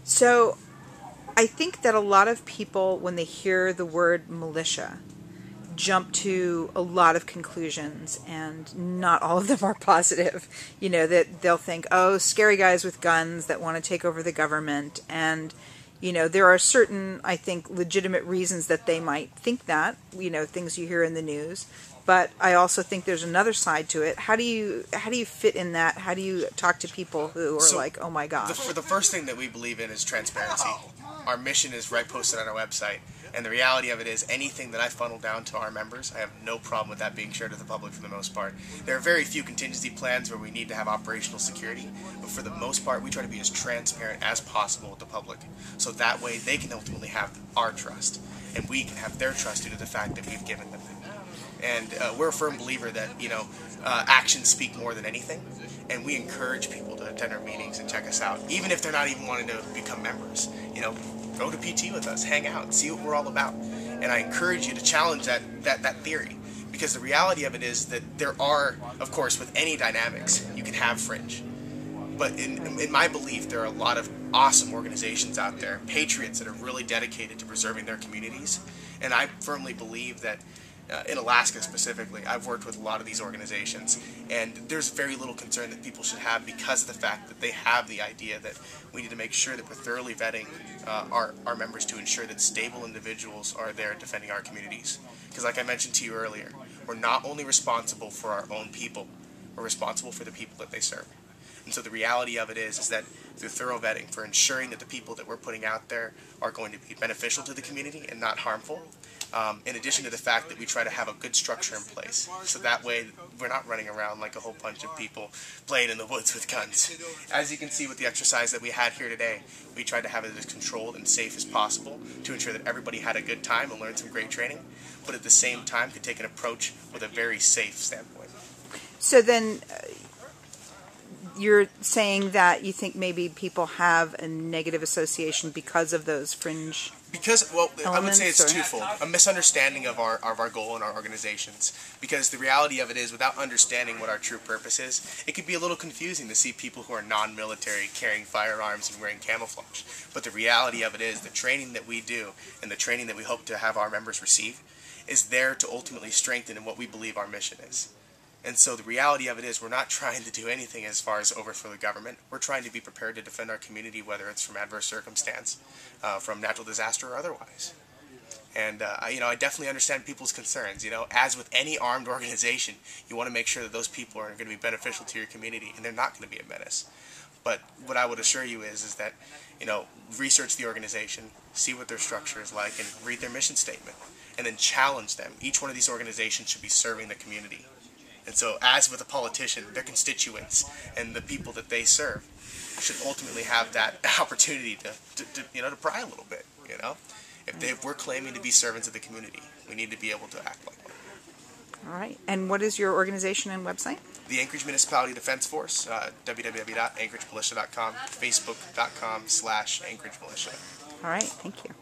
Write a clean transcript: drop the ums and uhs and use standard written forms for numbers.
So I think that a lot of people, when they hear the word militia, jump to a lot of conclusions, and not all of them are positive. You know, that they'll think, oh, scary guys with guns that want to take over the government. And, you know, there are certain, I think, legitimate reasons that they might think that, you know, things you hear in the news. But I also think there's another side to it. How do you fit in that? How do you talk to people who are like, oh my gosh? The first thing that we believe in is transparency. Our mission is right posted on our website. And the reality of it is, anything that I funnel down to our members, I have no problem with that being shared with the public for the most part. There are very few contingency plans where we need to have operational security, but for the most part, we try to be as transparent as possible with the public. So that way, they can ultimately have our trust, and we can have their trust due to the fact that we've given them that. And we're a firm believer that, you know, actions speak more than anything, and we encourage people to attend our meetings and check us out, even if they're not even wanting to become members. You know, go to PT with us, hang out, see what we're all about. And I encourage you to challenge that theory, because the reality of it is that there are, of course, with any dynamics, you can have fringe. But in my belief, there are a lot of awesome organizations out there, patriots that are really dedicated to preserving their communities. And I firmly believe that in Alaska specifically, I've worked with a lot of these organizations, and there's very little concern that people should have because of the fact that they have the idea that we need to make sure that we're thoroughly vetting our members to ensure that stable individuals are there defending our communities. Because like I mentioned to you earlier, we're not only responsible for our own people, we're responsible for the people that they serve. And so the reality of it is that through thorough vetting, for ensuring that the people that we're putting out there are going to be beneficial to the community and not harmful, in addition to the fact that we try to have a good structure in place, so that way we're not running around like a whole bunch of people playing in the woods with guns. As you can see with the exercise that we had here today, we tried to have it as controlled and safe as possible to ensure that everybody had a good time and learned some great training, but at the same time could take an approach with a very safe standpoint. So then you're saying that you think maybe people have a negative association because of those fringe well, I would say it's or? twofold. A misunderstanding of our goal and our organizations. Because the reality of it is, without understanding what our true purpose is, it could be a little confusing to see people who are non-military carrying firearms and wearing camouflage. But the reality of it is, the training that we do and the training that we hope to have our members receive is there to ultimately strengthen in what we believe our mission is. And so the reality of it is, we're not trying to do anything as far as overthrow the government. We're trying to be prepared to defend our community, whether it's from adverse circumstance, from natural disaster or otherwise. And you know, I definitely understand people's concerns. You know, as with any armed organization, you want to make sure that those people are going to be beneficial to your community, and they're not going to be a menace. But what I would assure you is that, you know, research the organization, see what their structure is like, and read their mission statement, and then challenge them. Each one of these organizations should be serving the community. And so, as with a politician, their constituents and the people that they serve should ultimately have that opportunity to pry a little bit. You know, if we're claiming to be servants of the community, we need to be able to act like one. All right. And what is your organization and website? The Anchorage Municipality Defense Force, www.anchoragemilitia.com, facebook.com/AnchorageMilitia. All right. Thank you.